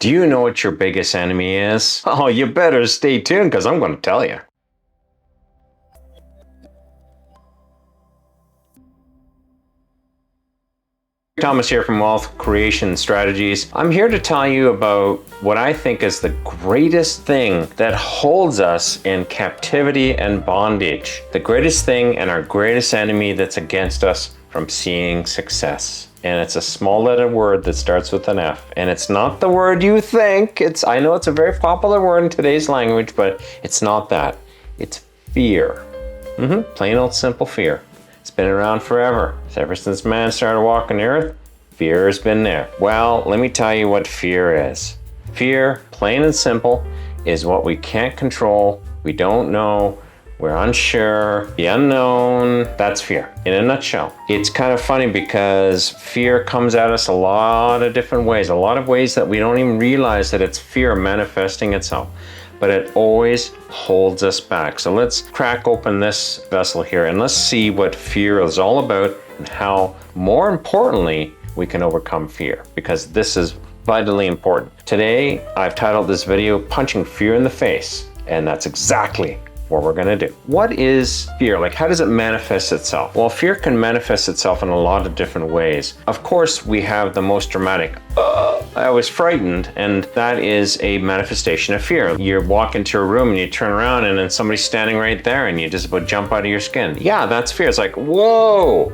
Do you know what your biggest enemy is? Oh, you better stay tuned because I'm going to tell you. Thomas here from Wealth Creation Strategies. I'm here to tell you about what I think is the greatest thing that holds us in captivity and bondage. The greatest thing and our greatest enemy that's against us from seeing success. And it's a small letter word that starts with an F. And it's not the word you think. I know it's a very popular word in today's language, but it's not that. It's fear. Plain old simple fear. It's been around forever. Ever since man started walking the earth, fear has been there. Well, let me tell you what fear is. Fear, plain and simple, is what we can't control, we don't know, we're unsure, the unknown. That's fear in a nutshell. It's kind of funny because fear comes at us a lot of different ways, a lot of ways that we don't even realize that it's fear manifesting itself. But it always holds us back. So let's crack open this vessel here and let's see what fear is all about and how, more importantly, we can overcome fear, because this is vitally important. Today, I've titled this video, Punching Fear in the Face, and that's exactly what we're gonna do. What is fear? Like, how does it manifest itself? Well, fear can manifest itself in a lot of different ways. Of course, we have the most dramatic, I was frightened, and that is a manifestation of fear. You walk into a room and you turn around and then somebody's standing right there and you just about jump out of your skin. Yeah, that's fear. It's like, whoa!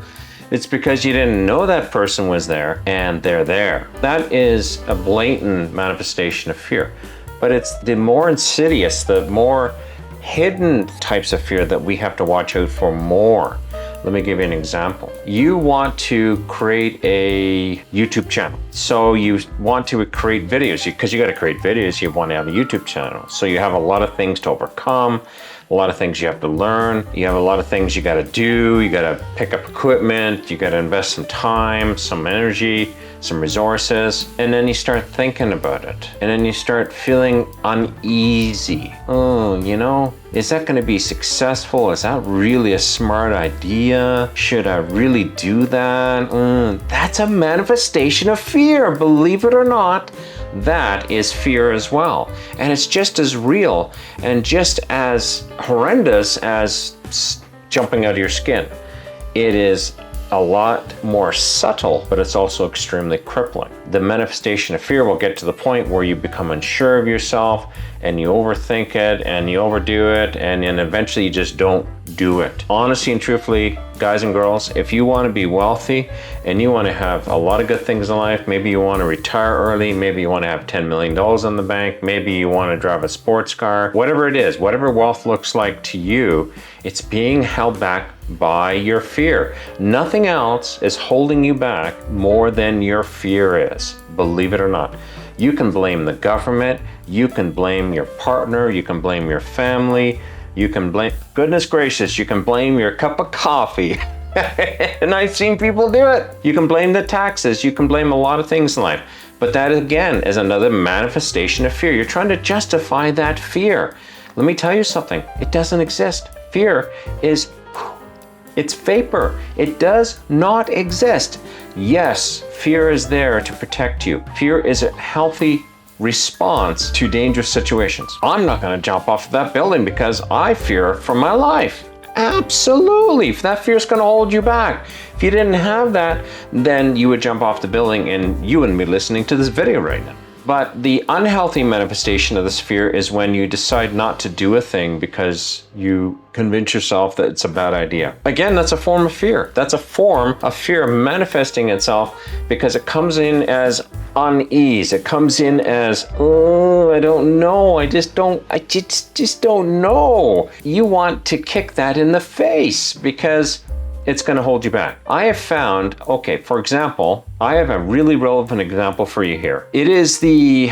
It's because you didn't know that person was there and they're there. That is a blatant manifestation of fear. But it's the more insidious, the more hidden types of fear that we have to watch out for more. Let me give you an example. You want to create a YouTube channel. So you want to create videos, because you got to create videos, you want to have a YouTube channel. So you have a lot of things to overcome, a lot of things you have to learn. You have a lot of things you got to do. You got to pick up equipment. You got to invest some time, some energy, some resources. And then you start thinking about it. And then you start feeling uneasy. Oh, is that going to be successful? Is that really a smart idea? Should I really do that? That's a manifestation of fear, believe it or not. That is fear as well. And it's just as real and just as horrendous as jumping out of your skin. It is a lot more subtle, but it's also extremely crippling. The manifestation of fear will get to the point where you become unsure of yourself and you overthink it and you overdo it, and then eventually you just don't do it. Honestly and truthfully, guys and girls, if you want to be wealthy and you want to have a lot of good things in life, maybe you want to retire early, maybe you want to have $10 million in the bank, maybe you want to drive a sports car, whatever it is, whatever wealth looks like to you, it's being held back by your fear. Nothing else is holding you back more than your fear is, believe it or not. You can blame the government, you can blame your partner, you can blame your family, you can blame, goodness gracious, you can blame your cup of coffee. And I've seen people do it. You can blame the taxes, you can blame a lot of things in life. But that again is another manifestation of fear. You're trying to justify that fear. Let me tell you something, it doesn't exist. Fear is, it's vapor. It does not exist. Yes, fear is there to protect you. Fear is a healthy response to dangerous situations. I'm not going to jump off of that building because I fear for my life. Absolutely. That fear is going to hold you back. If you didn't have that, then you would jump off the building and you wouldn't be listening to this video right now. But the unhealthy manifestation of this fear is when you decide not to do a thing because you convince yourself that it's a bad idea. Again, that's a form of fear. That's a form of fear manifesting itself because it comes in as unease. It comes in as, I don't know. I just don't know. You want to kick that in the face because it's going to hold you back. I have found, okay, for example, I have a really relevant example for you here. It is the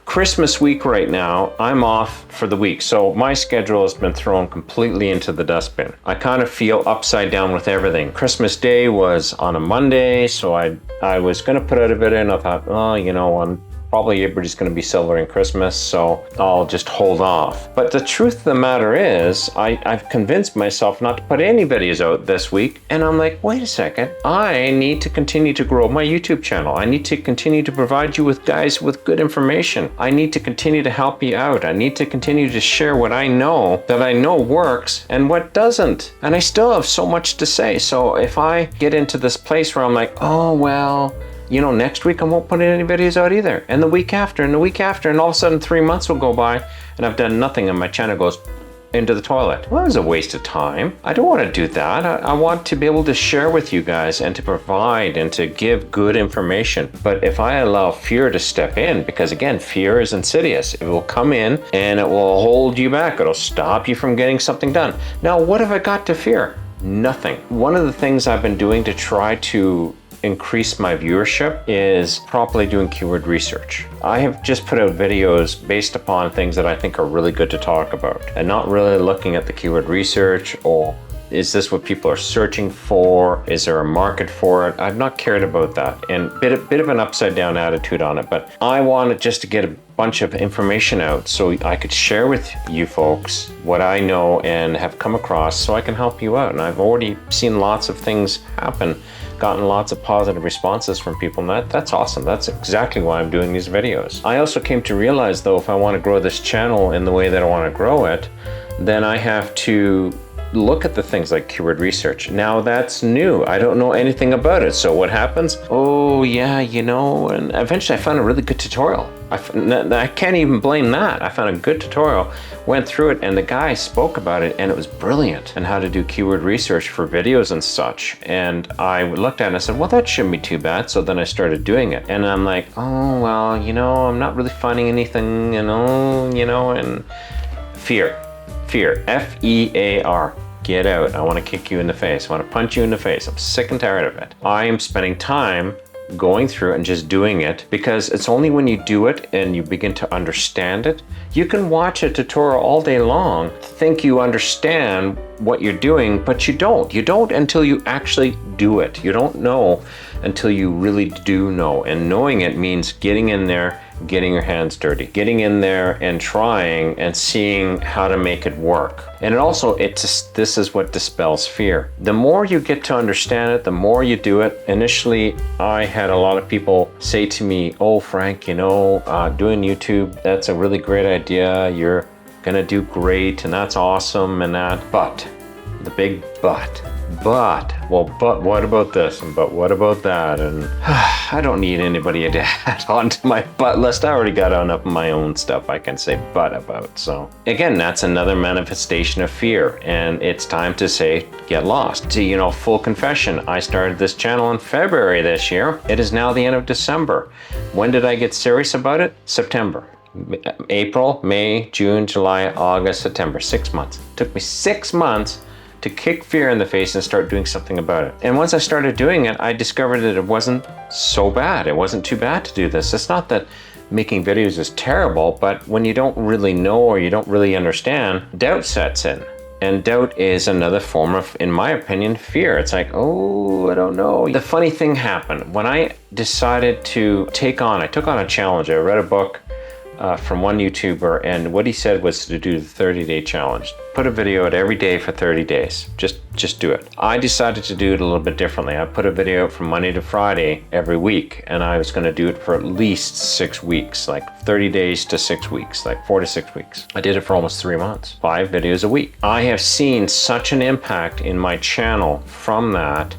Christmas week right now. I'm off for the week, so my schedule has been thrown completely into the dustbin. I kind of feel upside down with everything. Christmas Day was on a Monday, so I was going to put out a video and I thought, on probably everybody's going to be celebrating Christmas, so I'll just hold off. But the truth of the matter is, I've convinced myself not to put any videos out this week, and I'm like, wait a second, I need to continue to grow my YouTube channel. I need to continue to provide you with guys with good information. I need to continue to help you out. I need to continue to share what I know that I know works and what doesn't. And I still have so much to say. So if I get into this place where I'm like, oh, well, you know, next week I won't put any videos out either. And the week after, and the week after, and all of a sudden 3 months will go by and I've done nothing and my channel goes into the toilet. Well, it was a waste of time. I don't want to do that. I want to be able to share with you guys and to provide and to give good information. But if I allow fear to step in, because again, fear is insidious. It will come in and it will hold you back. It'll stop you from getting something done. Now, what have I got to fear? Nothing. One of the things I've been doing to try to increase my viewership is properly doing keyword research. I have just put out videos based upon things that I think are really good to talk about and not really looking at the keyword research or is this what people are searching for? Is there a market for it? I've not cared about that and bit of an upside down attitude on it, but I wanted just to get a bunch of information out so I could share with you folks what I know and have come across so I can help you out. And I've already seen lots of things happen, gotten lots of positive responses from people, and that's awesome. That's exactly why I'm doing these videos. I also came to realize though, if I want to grow this channel in the way that I want to grow it, then I have to look at the things like keyword research. Now that's new. I don't know anything about it. So what happens? Oh yeah, you know, and eventually I found a really good tutorial. I can't even blame that. I found a good tutorial, went through it, and the guy spoke about it, and it was brilliant, and how to do keyword research for videos and such. And I looked at it and I said, well, that shouldn't be too bad. So then I started doing it, and I'm like, oh, well, you know, I'm not really finding anything, you know, and fear, F-E-A-R. Get out. I want to kick you in the face. I want to punch you in the face. I'm sick and tired of it. I am spending time going through and just doing it because it's only when you do it and you begin to understand it. You can watch a tutorial all day long, think you understand what you're doing, but you don't. You don't until you actually do it. You don't know until you really do know. And knowing it means getting in there, getting your hands dirty, getting in there and trying and seeing how to make it work. And it also, this is what dispels fear. The more you get to understand it, the more you do it. Initially, I had a lot of people say to me, oh, Frank, you know, doing YouTube, that's a really great idea. You're gonna do great and that's awesome and that, but, the big but, well, but what about this and but what about that? And I don't need anybody to add on to my but list. I already got enough of my own stuff I can say but about. So again, that's another manifestation of fear, and it's time to say, get lost. You know, full confession, I started this channel in February this year. It is now the end of December. When did I get serious about it? September. April, May, June, July, August, September, 6 months. It took me 6 months to kick fear in the face and start doing something about it. And once I started doing it, I discovered that it wasn't so bad. It wasn't too bad to do this. It's not that making videos is terrible, but when you don't really know or you don't really understand, doubt sets in. And doubt is another form of, in my opinion, fear. It's like, oh, I don't know. The funny thing happened when I decided to I took on a challenge. I read a book from one YouTuber, and what he said was to do the 30-day challenge. Put a video out every day for 30 days. Just do it. I decided to do it a little bit differently. I put a video out from Monday to Friday every week, and I was going to do it for at least 6 weeks, like 30 days to 6 weeks, like 4 to 6 weeks. I did it for almost 3 months, 5 videos a week. I have seen such an impact in my channel from that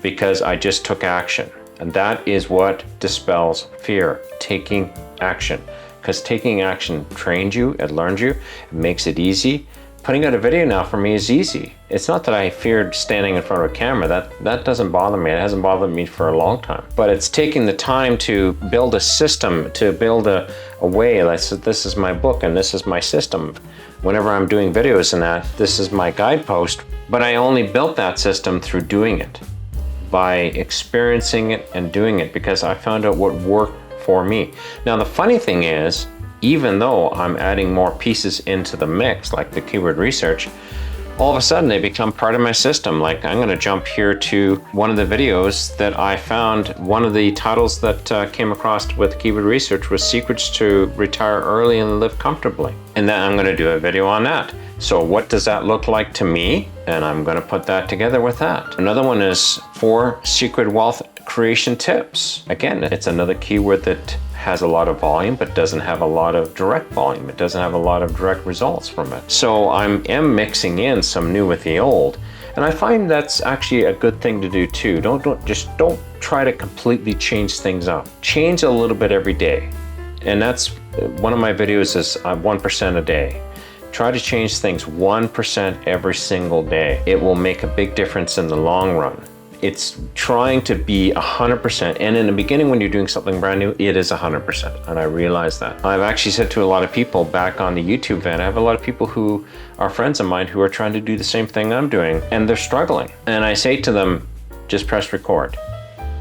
because I just took action. And that is what dispels fear, taking action. Because taking action trains you, it learns you, it makes it easy. Putting out a video now for me is easy. It's not that I feared standing in front of a camera. That doesn't bother me. It hasn't bothered me for a long time. But it's taking the time to build a system, to build a way. Like, so this is my book and this is my system. Whenever I'm doing videos and that, this is my guidepost. But I only built that system through doing it, by experiencing it and doing it, because I found out what worked for me. Now, the funny thing is, even though I'm adding more pieces into the mix, like the keyword research, all of a sudden they become part of my system. Like, I'm going to jump here to one of the videos that I found. One of the titles that came across with keyword research was Secrets to Retire Early and Live Comfortably. And then I'm going to do a video on that. So what does that look like to me? And I'm going to put that together with that. Another one is 4 secret wealth creation tips. Again, it's another keyword that has a lot of volume, but doesn't have a lot of direct volume. It doesn't have a lot of direct results from it. So I am mixing in some new with the old. And I find that's actually a good thing to do too. Don't try to completely change things up. Change a little bit every day. And that's one of my videos is 1% a day. Try to change things 1% every single day. It will make a big difference in the long run. It's trying to be 100%. And in the beginning, when you're doing something brand new, it is 100%. And I realize that. I've actually said to a lot of people back on the YouTube van, I have a lot of people who are friends of mine who are trying to do the same thing I'm doing, and they're struggling. And I say to them, just press record.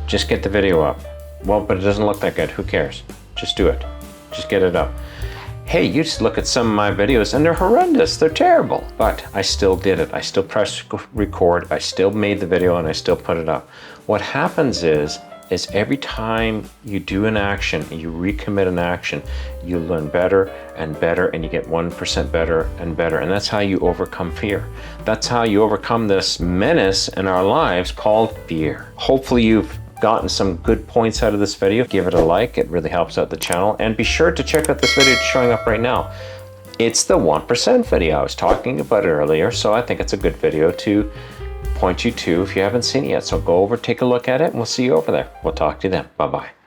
Just get the video up. Well, but it doesn't look that good. Who cares? Just do it. Just get it up. Hey, you just look at some of my videos and they're horrendous, they're terrible. But I still did it. I still pressed record, I still made the video, and I still put it up. What happens is every time you do an action, you recommit an action, you learn better and better, and you get 1% better and better. And that's how you overcome fear. That's how you overcome this menace in our lives called fear. Hopefully you've gotten some good points out of this video. Give it a like, it really helps out the channel. And be sure to check out this video that's showing up right now. It's the 1% video. I was talking about it earlier, so I think it's a good video to point you to if you haven't seen it yet. So go over, take a look at it, and we'll see you over there. We'll talk to you then. Bye-bye.